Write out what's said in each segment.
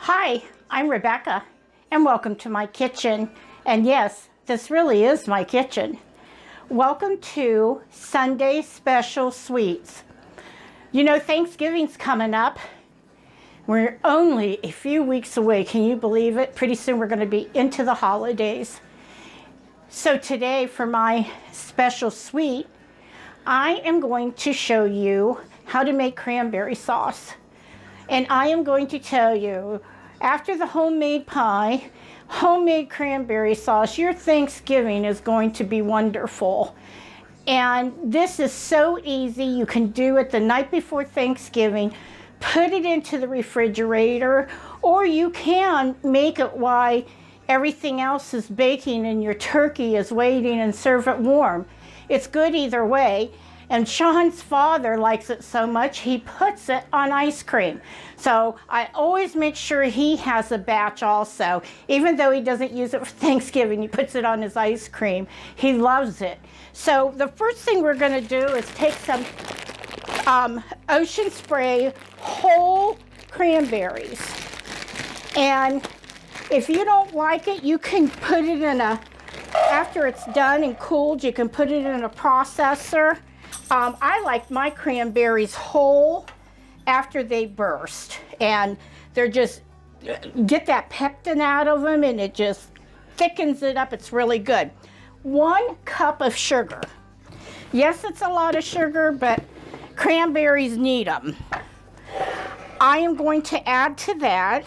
Hi, I'm Rebecca, and welcome to my kitchen. And yes, this really is my kitchen. Welcome to Sunday Special Sweets. You know, Thanksgiving's coming up. We're only a few weeks away. Can you believe it? Pretty soon we're going to be into the holidays. So today, for my special sweet, I am going to show you how to make cranberry sauce. And I am going to tell you, after the homemade pie, homemade cranberry sauce, your Thanksgiving is going to be wonderful. And this is so easy. You can do it the night before Thanksgiving, put it into the refrigerator, or you can make it while everything else is baking and your turkey is waiting and serve it warm. It's good either way. And Shawn's father likes it so much, he puts it on ice cream. So I always make sure he has a batch also. Even though he doesn't use it for Thanksgiving, he puts it on his ice cream. He loves it. So the first thing we're going to do is take some Ocean Spray whole cranberries. And if you don't like it, you can put it in after it's done and cooled, you can put it in a processor. I like my cranberries whole after they burst, and they're just, get that pectin out of them and it just thickens it up. It's really good. 1 cup of sugar. Yes, it's a lot of sugar, but cranberries need them. I am going to add to that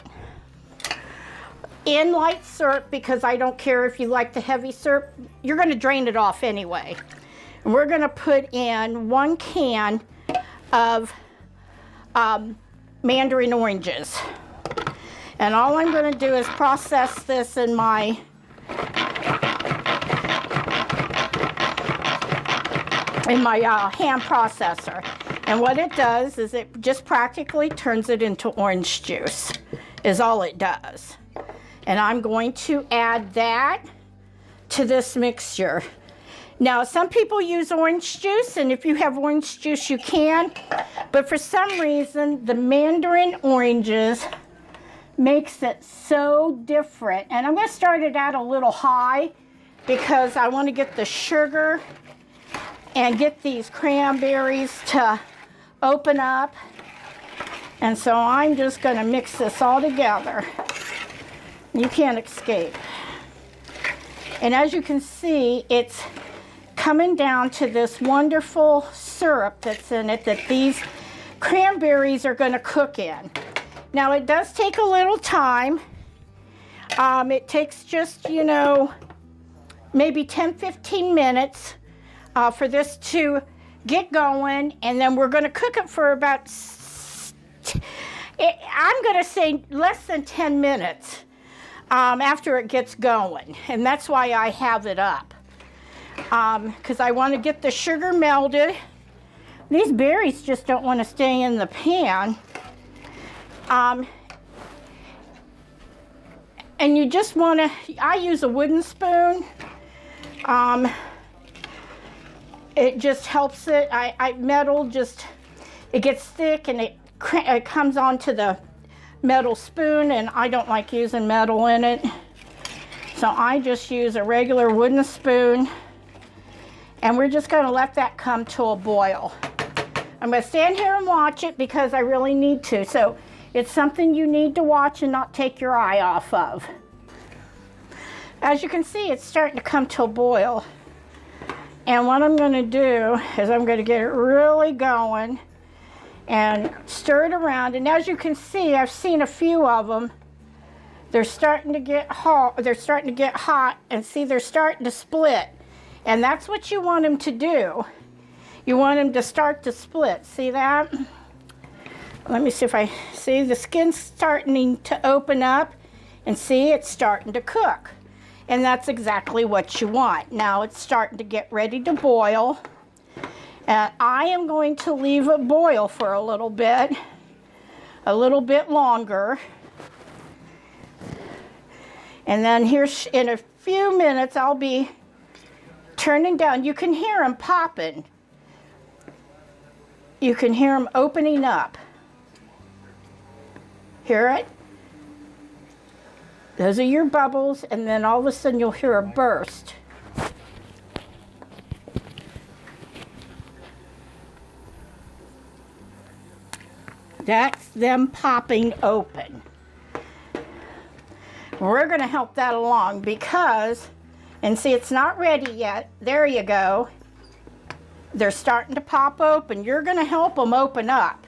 in light syrup, because I don't care if you like the heavy syrup. You're going to drain it off anyway. And we're going to put in 1 can of mandarin oranges. And all I'm going to do is process this in my hand processor. And what it does is it just practically turns it into orange juice, is all it does. And I'm going to add that to this mixture. Now, some people use orange juice, and if you have orange juice, you can. But for some reason, the mandarin oranges makes it so different. And I'm going to start it out a little high because I want to get the sugar and get these cranberries to open up. And so I'm just going to mix this all together. You can't escape. And as you can see, it's coming down to this wonderful syrup that's in it that these cranberries are going to cook in. Now, it does take a little time. It takes just, you know, maybe 10-15 minutes for this to get going, and then we're going to cook it for about, I'm going to say less than 10 minutes after it gets going, and that's why I have it up. Because I want to get the sugar melted. These berries just don't want to stay in the pan. And you just want to, I use a wooden spoon. It just helps it. Metal just, it gets thick and it comes onto the metal spoon, and I don't like using metal in it. So I just use a regular wooden spoon. And we're just going to let that come to a boil. I'm going to stand here and watch it because I really need to. So it's something you need to watch and not take your eye off of. As you can see, it's starting to come to a boil. And what I'm going to do is I'm going to get it really going and stir it around. And as you can see, I've seen a few of them. They're starting to get hot. They're starting to get hot, and see, they're starting to split. And that's what you want them to do. You want them to start to split. See that? Let me see if I see the skin's starting to open up, and see, it's starting to cook. And that's exactly what you want. Now it's starting to get ready to boil. And I am going to leave it boil for a little bit longer. And then here's, in a few minutes, I'll be turning down. You can hear them popping. You can hear them opening up. Hear it? Those are your bubbles, and then all of a sudden you'll hear a burst. That's them popping open. We're going to help that along because, and see, it's not ready yet. There you go. They're starting to pop open. You're going to help them open up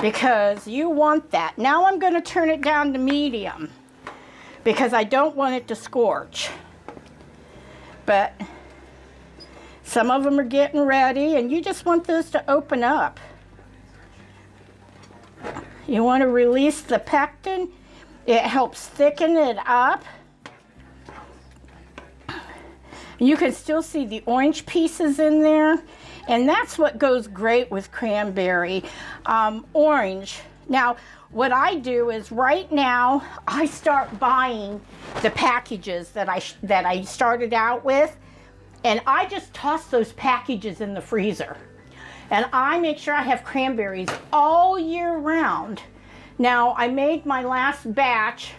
because you want that. Now I'm going to turn it down to medium because I don't want it to scorch. But some of them are getting ready, and you just want those to open up. You want to release the pectin. It helps thicken it up. You can still see the orange pieces in there, and that's what goes great with cranberry. Orange. Now, what I do is right now I start buying the packages that I started out with, and I just toss those packages in the freezer. And I make sure I have cranberries all year round. Now, I made my last batch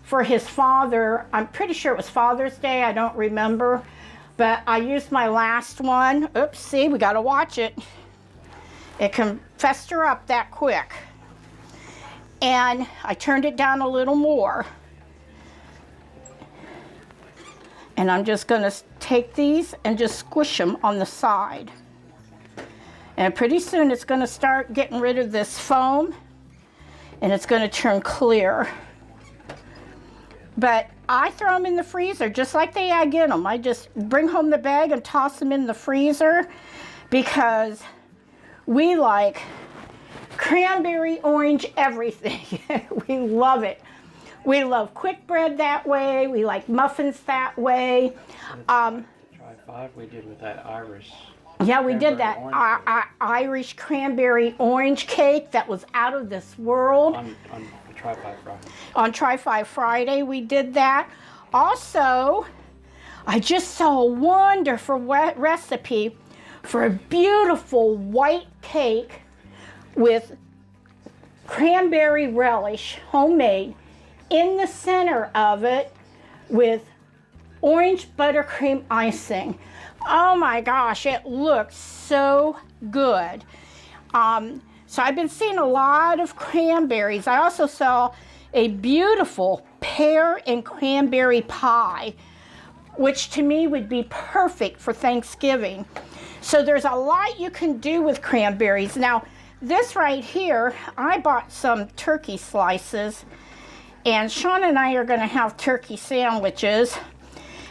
for his father. I'm pretty sure it was Father's Day. I don't remember. But I used my last one. Oops, see, we got to watch it. It can fester up that quick. And I turned it down a little more. And I'm just going to take these and just squish them on the side. And pretty soon it's going to start getting rid of this foam, and it's going to turn clear. But I throw them in the freezer just like I get them. I just bring home the bag and toss them in the freezer because we like cranberry, orange, everything. We love it. We love quick bread that way. We like muffins that way. Try 5 we did with that Irish. Yeah, we did that Irish cranberry orange cake that was out of this world. On Tri-Fi Friday. On Tri-Fi Friday, we did that. Also, I just saw a wonderful recipe for a beautiful white cake with cranberry relish, homemade, in the center of it with orange buttercream icing. Oh my gosh, it looks so good. So I've been seeing a lot of cranberries. I also saw a beautiful pear and cranberry pie, which to me would be perfect for Thanksgiving. So there's a lot you can do with cranberries. Now, this right here, I bought some turkey slices, and Shawn and I are going to have turkey sandwiches.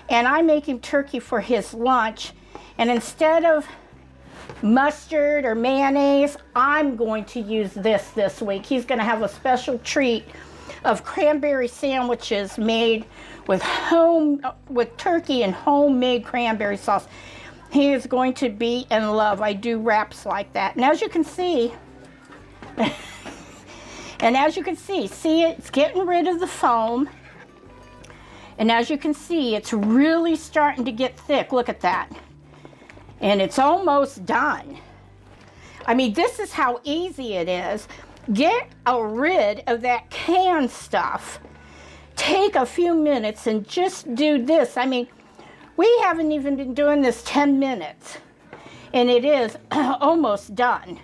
And I'm making turkey for his lunch, and instead of mustard or mayonnaise, I'm going to use this week. He's going to have a special treat of cranberry sandwiches made with turkey and homemade cranberry sauce. He is going to be in love. I do wraps like that. And as you can see, see it's getting rid of the foam. And as you can see, it's really starting to get thick. Look at that. And it's almost done. I mean, this is how easy it is. Get rid of that canned stuff. Take a few minutes and just do this. I mean, we haven't even been doing this 10 minutes. And it is almost done.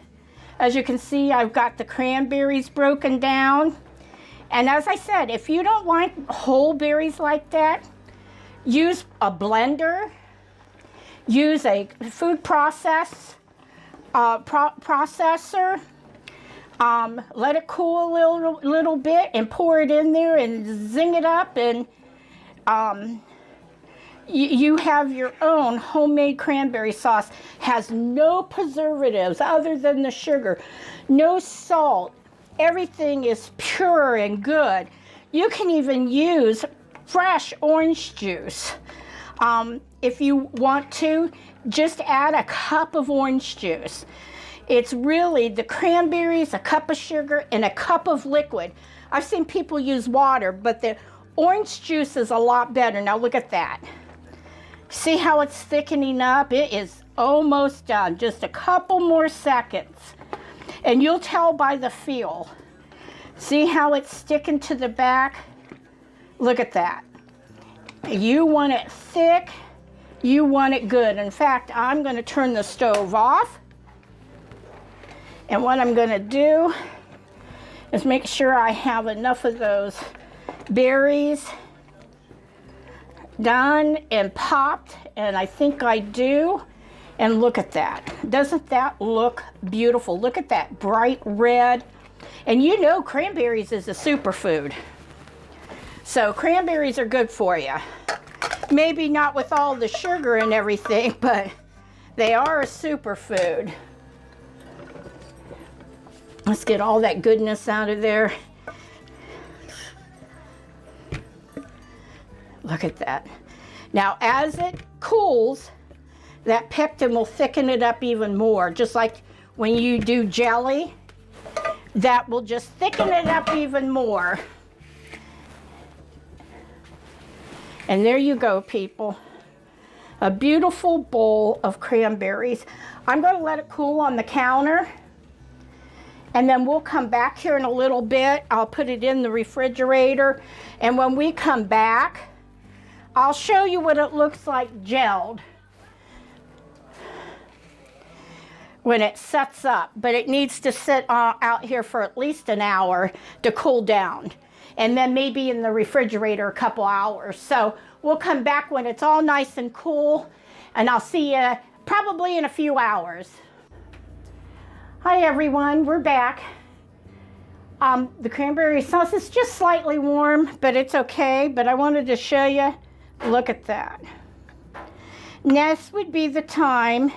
As you can see, I've got the cranberries broken down. And as I said, if you don't like whole berries like that, use a blender, use a food processor, let it cool a little bit and pour it in there and zing it up, and you have your own homemade cranberry sauce. Has no preservatives other than the sugar, no salt. Everything is pure and good. You can even use fresh orange juice. If you want to, just add a cup of orange juice. It's really the cranberries, a cup of sugar, and a cup of liquid. I've seen people use water, but the orange juice is a lot better. Now look at that. See how it's thickening up? It is almost done. Just a couple more seconds. And you'll tell by the feel. See how it's sticking to the back? Look at that. You want it thick, you want it good. In fact, I'm going to turn the stove off. And what I'm going to do is make sure I have enough of those berries done and popped, and I think I do. And look at that. Doesn't that look beautiful? Look at that bright red. And you know cranberries is a superfood. So cranberries are good for you. Maybe not with all the sugar and everything, but they are a superfood. Let's get all that goodness out of there. Look at that. Now, as it cools, that pectin will thicken it up even more. Just like when you do jelly, that will just thicken it up even more. And there you go, people. A beautiful bowl of cranberries. I'm going to let it cool on the counter. And then we'll come back here in a little bit. I'll put it in the refrigerator. And when we come back, I'll show you what it looks like gelled when it sets up. But it needs to sit out here for at least an hour to cool down. And then maybe in the refrigerator a couple hours. So we'll come back when it's all nice and cool. And I'll see you probably in a few hours. Hi everyone, we're back. The cranberry sauce is just slightly warm, but it's okay. But I wanted to show you, look at that. This would be the time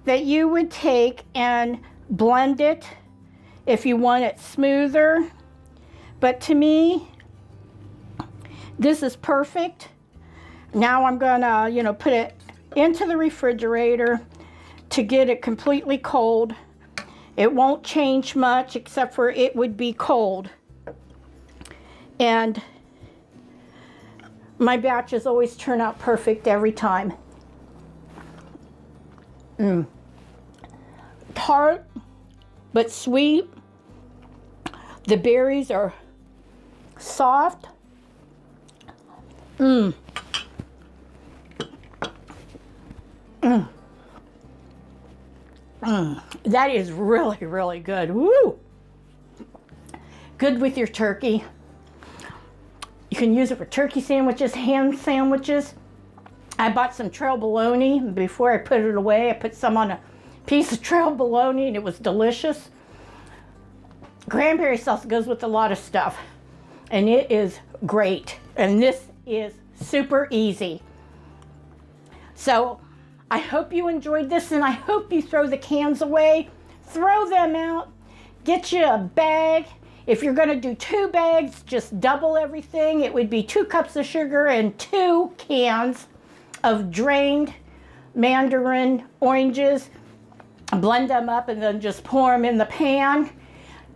that you would take and blend it if you want it smoother. But to me, this is perfect. Now I'm gonna, put it into the refrigerator to get it completely cold. It won't change much except for it would be cold. And my batches always turn out perfect every time. Tart, but sweet. The berries are soft. That is really, really good. Woo! Good with your turkey. You can use it for turkey sandwiches, ham sandwiches. I bought some trail bologna. Before I put it away, I put some on a piece of trail bologna and it was delicious. Cranberry sauce goes with a lot of stuff and it is great. And this is super easy. So I hope you enjoyed this and I hope you throw the cans away. Throw them out. Get you a bag. If you're going to do 2 bags, just double everything. It would be 2 cups of sugar and 2 cans of drained mandarin oranges. Blend them up and then just pour them in the pan.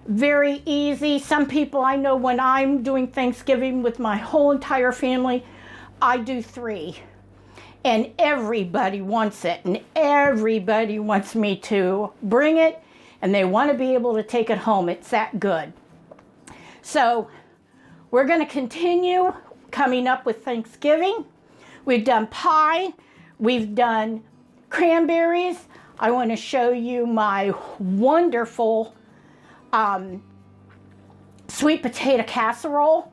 Very easy. Some people I know, when I'm doing Thanksgiving with my whole entire family, I do 3. And everybody wants it, and everybody wants me to bring it, and they want to be able to take it home. It's that good. So we're going to continue coming up with Thanksgiving. We've done pie. We've done cranberries. I want to show you my wonderful sweet potato casserole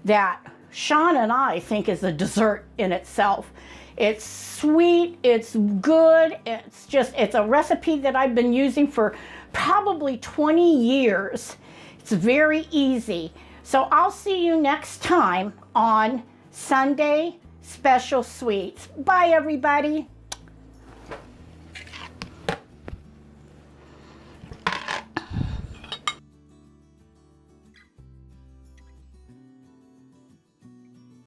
that Shawn and I think is a dessert in itself. It's sweet, it's good, it's a recipe that I've been using for probably 20 years. It's very easy. So I'll see you next time on Sunday Special Sweets. Bye everybody.